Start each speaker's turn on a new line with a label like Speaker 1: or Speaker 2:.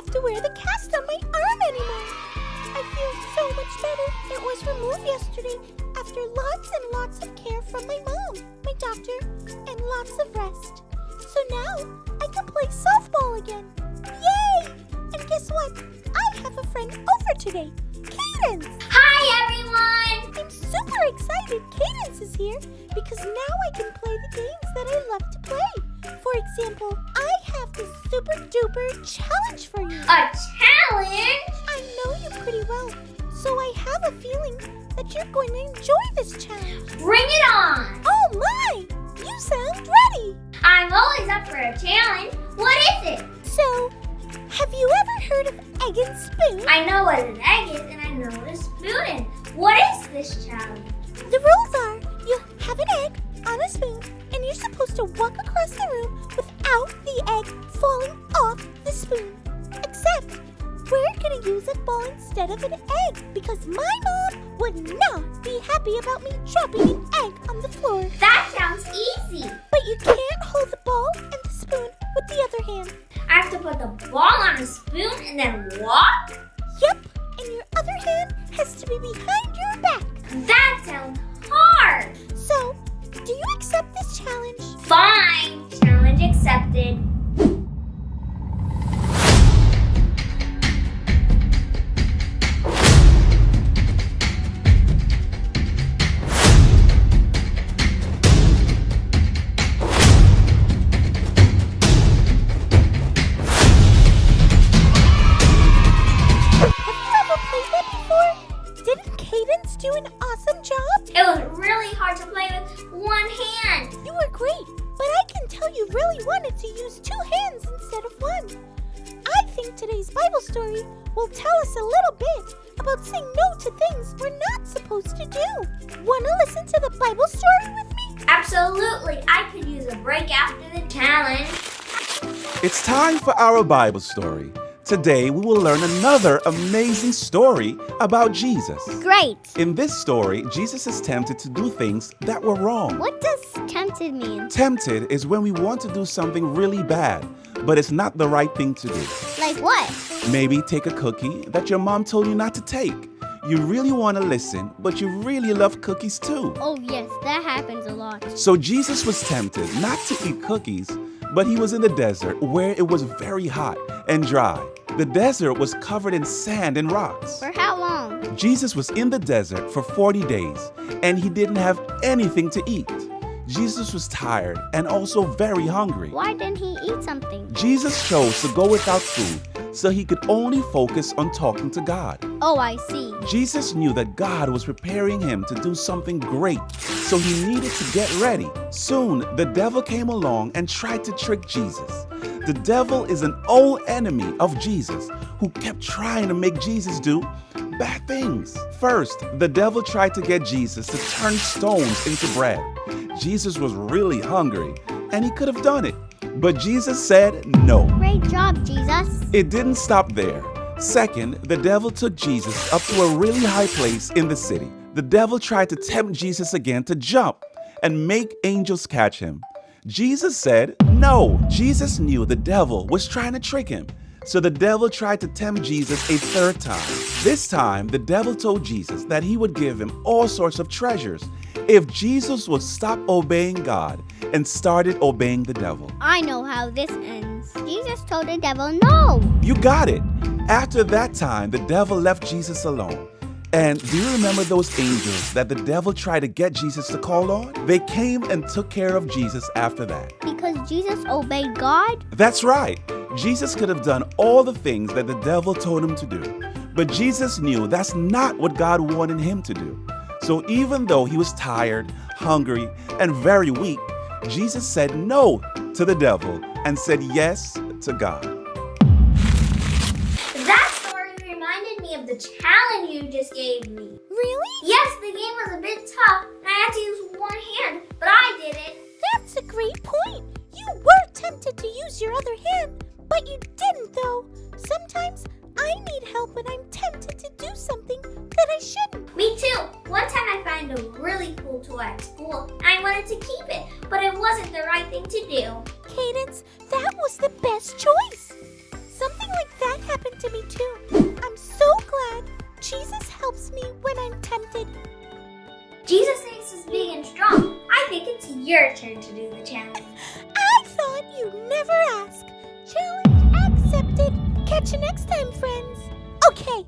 Speaker 1: have to wear the cast on my arm anymore. I feel so much better. It was removed yesterday after lots and lots of care from my mom, my doctor, and lots of rest. So now I can play softball again. Yay! And guess what? I have a friend over today, Cadence.
Speaker 2: Hi, everyone!
Speaker 1: I'm super excited Cadence is here because now I can play the games that I love to play. For example, I have this super duper challenge for you.
Speaker 2: A challenge?
Speaker 1: I know you pretty well, so I have a feeling that you're going to enjoy this challenge.
Speaker 2: Bring it on!
Speaker 1: Oh my! You sound ready!
Speaker 2: I'm always up for a challenge. What is it?
Speaker 1: So, have you ever heard of egg and spoon?
Speaker 2: I know what an egg is and I know what a spoon is. What is this challenge?
Speaker 1: The rules are you have an egg on a spoon and you're supposed to walk across the room without the egg falling off the spoon. Except we're going to use a ball instead of an egg because my mom would not be happy about me dropping an egg on the floor.
Speaker 2: That sounds easy.
Speaker 1: But you can't hold the ball and the spoon with the other hand.
Speaker 2: I have to put the ball on a spoon and then walk?
Speaker 1: Yep, and your other hand has to be behind your back.
Speaker 2: That sounds hard.
Speaker 1: So, do you accept this challenge?
Speaker 2: Fine. Challenge accepted.
Speaker 1: Do an awesome job?
Speaker 2: It was really hard to play with one hand.
Speaker 1: You were great, but I can tell you really wanted to use two hands instead of one. I think today's Bible story will tell us a little bit about saying no to things we're not supposed to do. Want to listen to the Bible story with me?
Speaker 2: Absolutely. I could use a break after the challenge.
Speaker 3: It's time for our Bible story. Today, we will learn another amazing story about Jesus.
Speaker 4: Great!
Speaker 3: In this story, Jesus is tempted to do things that were wrong.
Speaker 4: What does tempted mean?
Speaker 3: Tempted is when we want to do something really bad, but it's not the right thing to do.
Speaker 4: Like what?
Speaker 3: Maybe take a cookie that your mom told you not to take. You really want to listen, but you really love cookies too.
Speaker 4: Oh yes, that happens a lot.
Speaker 3: So Jesus was tempted not to eat cookies, but he was in the desert where it was very hot and dry. The desert was covered in sand and rocks.
Speaker 4: For how long?
Speaker 3: Jesus was in the desert for 40 days, and he didn't have anything to eat. Jesus was tired and also very hungry.
Speaker 4: Why didn't he eat something?
Speaker 3: Jesus chose to go without food so he could only focus on talking to God.
Speaker 4: Oh, I see.
Speaker 3: Jesus knew that God was preparing him to do something great, so he needed to get ready. Soon, the devil came along and tried to trick Jesus. The devil is an old enemy of Jesus who kept trying to make Jesus do bad things. First, the devil tried to get Jesus to turn stones into bread. Jesus was really hungry, and he could have done it. But Jesus said no.
Speaker 4: Great job, Jesus.
Speaker 3: It didn't stop there. Second, the devil took Jesus up to a really high place in the city. The devil tried to tempt Jesus again to jump and make angels catch him. Jesus said no. Jesus knew the devil was trying to trick him. So the devil tried to tempt Jesus a third time. This time, the devil told Jesus that he would give him all sorts of treasures if Jesus would stop obeying God and started obeying the devil.
Speaker 4: I know how this ends. Jesus told the devil no.
Speaker 3: You got it. After that time, the devil left Jesus alone. And do you remember those angels that the devil tried to get Jesus to call on? They came and took care of Jesus after that.
Speaker 4: Because Jesus obeyed God?
Speaker 3: That's right. Jesus could have done all the things that the devil told him to do. But Jesus knew that's not what God wanted him to do. So even though he was tired, hungry, and very weak, Jesus said no to the devil and said yes to God.
Speaker 2: That story reminded me of the challenge you just gave me.
Speaker 1: Really?
Speaker 2: Yes, the game was a bit tough and I had to use one hand, but I did it.
Speaker 1: That's a great point. You were tempted to use your other hand, but you didn't though. Sometimes I need help when I'm tempted to do something that I shouldn't.
Speaker 2: Me too. One time I found a really cool toy at school and I wanted to keep it, but it wasn't the right thing to do.
Speaker 1: Cadence, that was the best choice. Something like that happened to me too. I'm so glad Jesus helps me when I'm tempted.
Speaker 2: Jesus makes us big and strong. I think it's your turn to do the challenge.
Speaker 1: I thought you'd never ask. Challenge accepted. Catch you next time, friends. Okay,